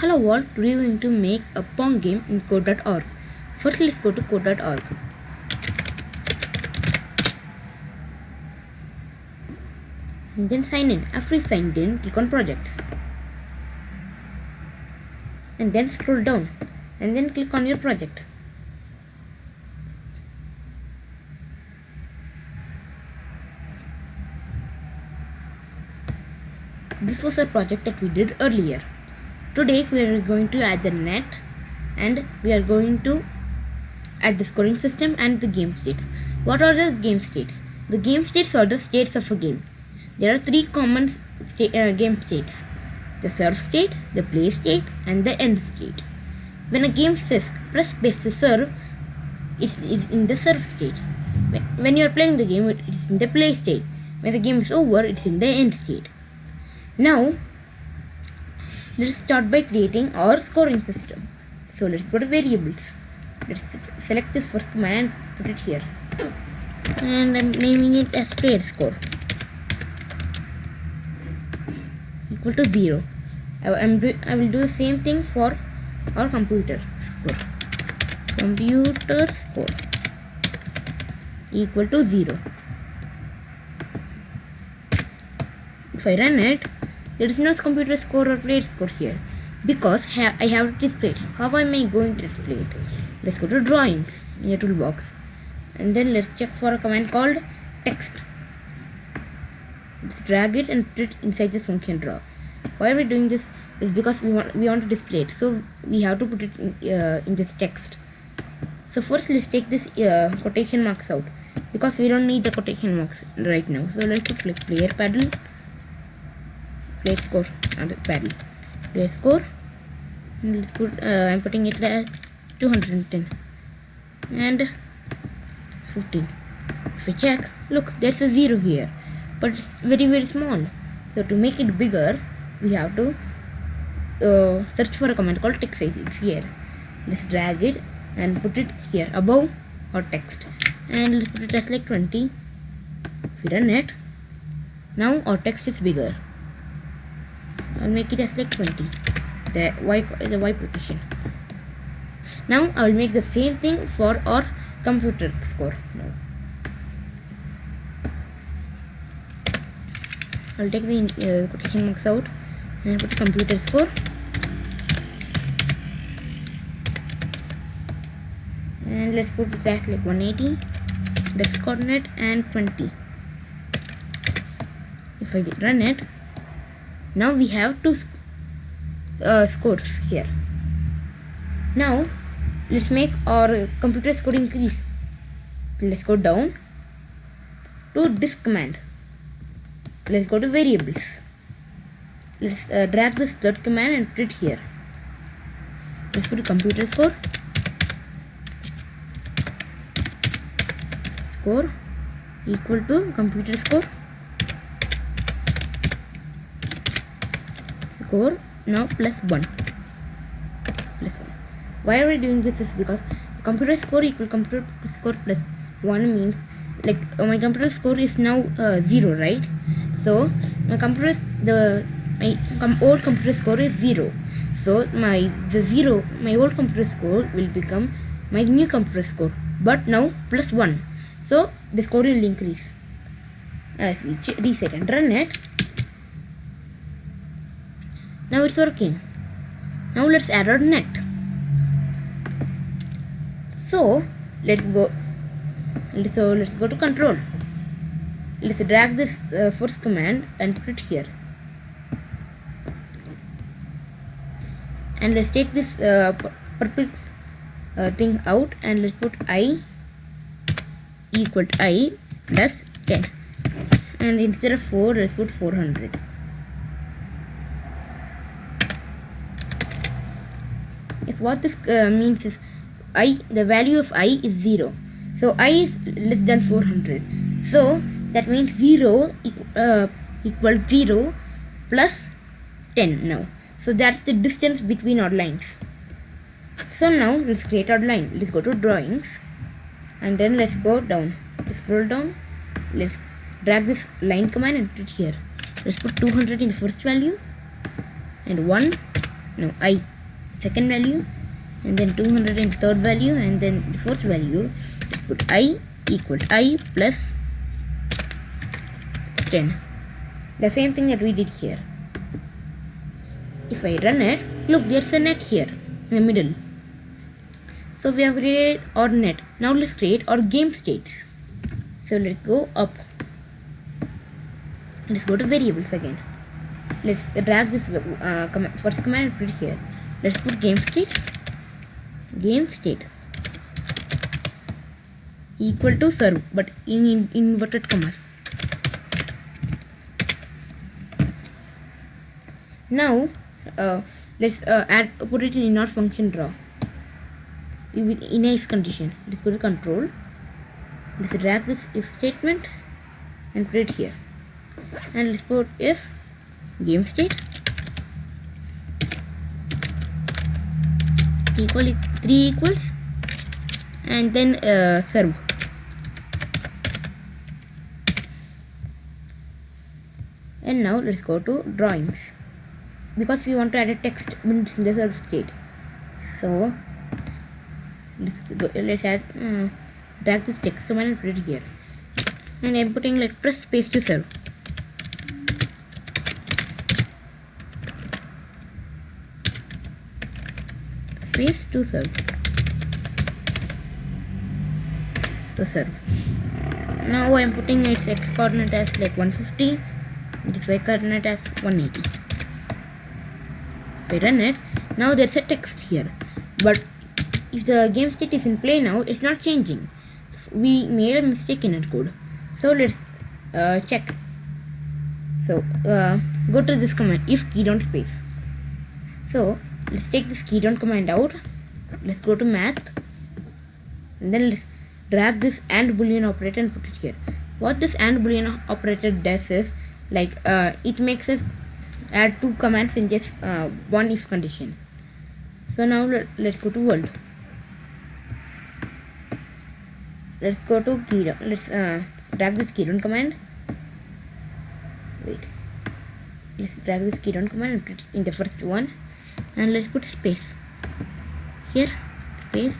Hello world, today we are going to make a Pong game in code.org. First let's go to code.org. And then sign in. After you signed in, click on projects. And then scroll down. And then click on your project. This was a project that we did earlier. Today we are going to add the net and we are going to add the scoring system and the game states. What are the game states? The game states are the states of a game. There are three common game states: the serve state, the play state, and the end state. When a game says press space to serve, it's in the serve state. When you are playing the game, it's in the play state. When the game is over, it's in the end state. Now, let's start by creating our scoring system. So let's go to variables. Let's select this first command and put it here. And I'm naming it as player score equal to 0. I will do the same thing for our computer score. Computer score equal to 0. If I run it, there is no computer score or player score here because I have to display it. How am I going to display it? Let's go to drawings in your toolbox and then let's check for a command called text. Let's drag it and put it inside the function draw. Why are we doing this? Is because we want to display it, so we have to put it in this text. So first let's take this quotation marks out because we don't need the quotation marks right now. So let's put like player paddle, player score and paddle, player score, and let's put I'm putting it at 210 and 15. If we check, look, there's a 0 here, but it's very small. So to make it bigger, we have to search for a command called text size. It's here. Let's drag it and put it here above our text, and let's put it as like 20. If we run it, now our text is bigger. I'll make it as like 20, the y position. Now I will make the same thing for our computer score. Now I'll take the quotation marks out and put computer score, and let's put it as like 180, the x coordinate, and 20. If I run it, now we have two scores here. Now let's make our computer score increase. Let's go down to this command. Let's go to variables. Let's drag this third command and put it here. Let's put computer score equal to computer score now plus 1. Why are we doing this? Is because computer score equal computer score plus 1 means like my computer score is now 0, right? So my old computer score is 0. So my old computer score will become my new computer score, but now plus 1. So the score will increase. If we reset and run it, now it's working. Now let's add our net. So let's go to control. Let's drag this first command and put it here, and let's take this purple thing out and let's put I equal to I plus 10, and instead of 4 let's put 400. What this means is the value of I is 0. So I is less than 400. So that means 0 equals 0 plus 10 now. So that's the distance between our lines. So now let's create our line. Let's go to drawings and then let's go down. Let's scroll down. Let's drag this line command and put it here. Let's put 200 in the first value and 1 no, I second value, and then 203rd value, and then the fourth value. Let's put I equal I plus 10. The same thing that we did here. If I run it, look, there's a net here in the middle. So we have created our net. Now let's create our game states. So let's go up. Let's go to variables again. Let's drag this first command and put it here. Let's put game states. Game state equal to serve, but in inverted commas. Now let's put it in our function draw. In a if condition. Let's go to control. Let's drag this if statement and put it here. And let's put if game state equal 3 equals, and then serve. And now let's go to drawings, because we want to add a text when it's in the serve state. So let's add drag this text command and put it here, and I'm putting like press space to serve. Space to serve. Now I'm putting its x coordinate as like 150, and its y coordinate as 180. If I run it, now there's a text here, but if the game state is in play now, it's not changing. We made a mistake in our code. So let's check. So go to this command, if key down space. So let's take this key down command out. Let's go to math, and then let's drag this AND boolean operator and put it here. What this AND boolean operator does is like it makes us add two commands in just one if condition. So now let's go to world. Let's go to key down. Let's drag this key down command. Wait. Let's drag this key down command and put it in the first one, and let's put space here, space.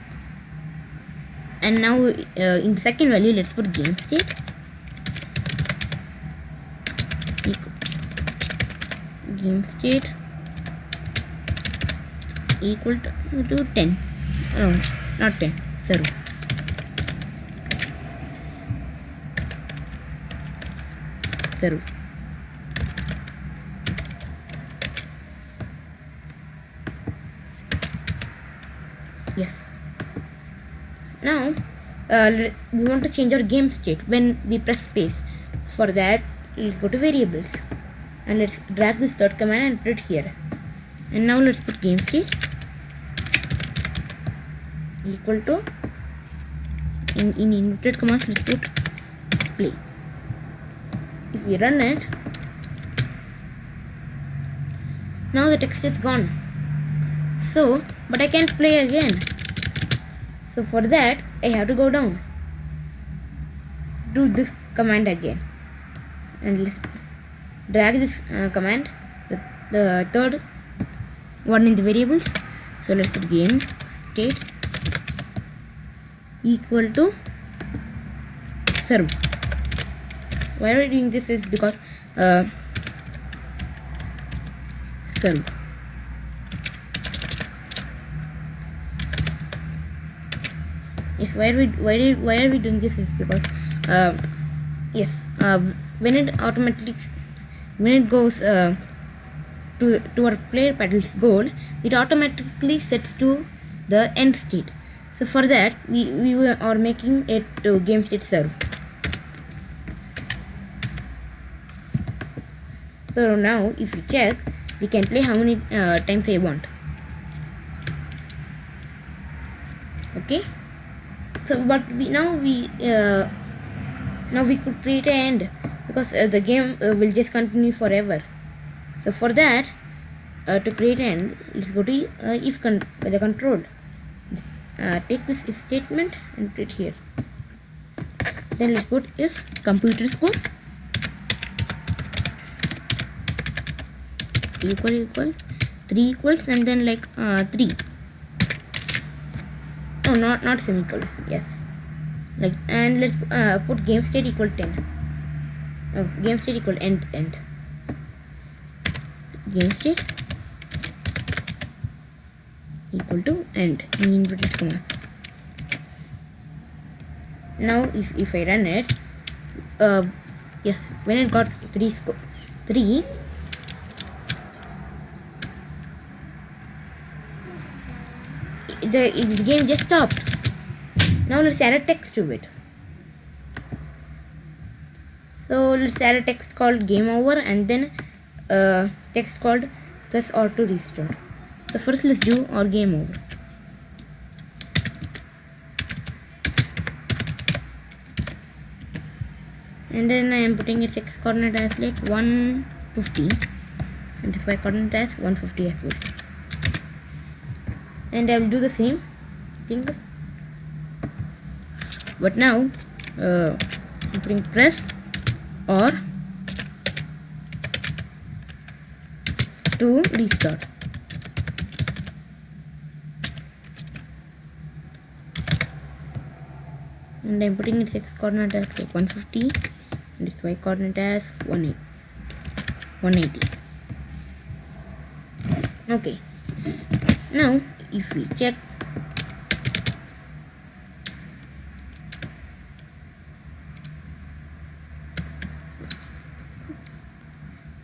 And now in the second value, let's put game state equal to 10. No, not 10. Serve. Yes. Now we want to change our game state when we press space. For that, let's go to variables, and let's drag this third command and put it here. And now let's put game state equal to, in inverted commas, let's put play. If we run it, now the text is gone. So, but I can't play again. So for that, I have to go down, do this command again, and let's drag this command with the third one in the variables. So let's put game state equal to serve. Why are we doing this is because serve. Yes, why are we doing this is because yes, when it goes to our player paddle's goal, it automatically sets to the end state. So for that, we are making it to game state serve. So now if we check, we can play how many times I want. Okay. So but now we could create an end, because the game will just continue forever. So for that, to create an end, let's go to if by the control. Let's take this if statement and put it here. Then let's put if computer score equal 3 equals and then like 3. Oh, not semicolon. Yes. Like, and let's put game state equal 10. Oh, game state equal end. Game state equal to end in inverted commas. Now if I run it, yes, when it got 3, the game just stopped. Now let's add a text to it. So let's add a text called game over and then text called press R to restart. So first let's do or game over. And then I am putting its x coordinate as like 150 and its y coordinate as 150 as well. And I will do the same thing, but now I'm putting press or to restart. And I'm putting its x coordinate as like 150 and its y coordinate as 180. Okay, now if we check,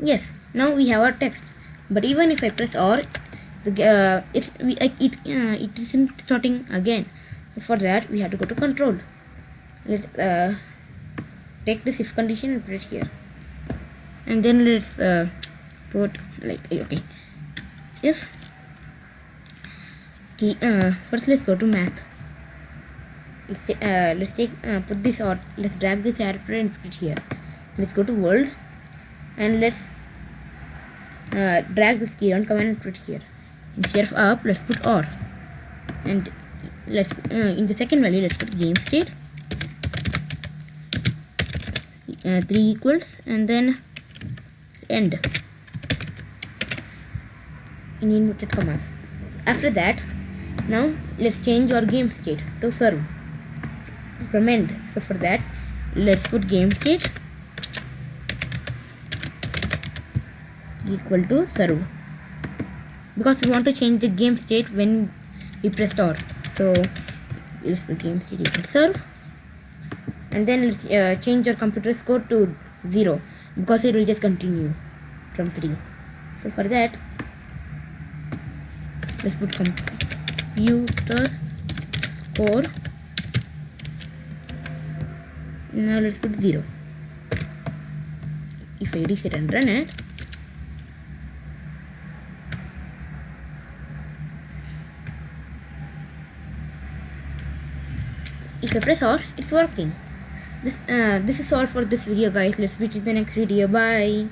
yes, now we have our text, but even if I press R, it isn't starting again. So for that we have to go to control. Let take this if condition and put it here, and then let's put like okay, if first let's go to math. Let's take put this or let's drag this arrow and put it here. Let's go to world and let's drag this key on command and put it here. Instead of up, let's put or, and let's in the second value let's put game state 3 equals and then end in inverted commas. After that, now let's change our game state to serve from end. So for that, let's put game state equal to serve, because we want to change the game state when we pressed R. So let's put game state equal to serve, and then let's change our computer score to 0, because it will just continue from 3. So for that, let's put computer score. Now let's put 0. If I reset and run it, if I press R, it's working. This is all for this video, guys. Let's meet in the next video. Bye.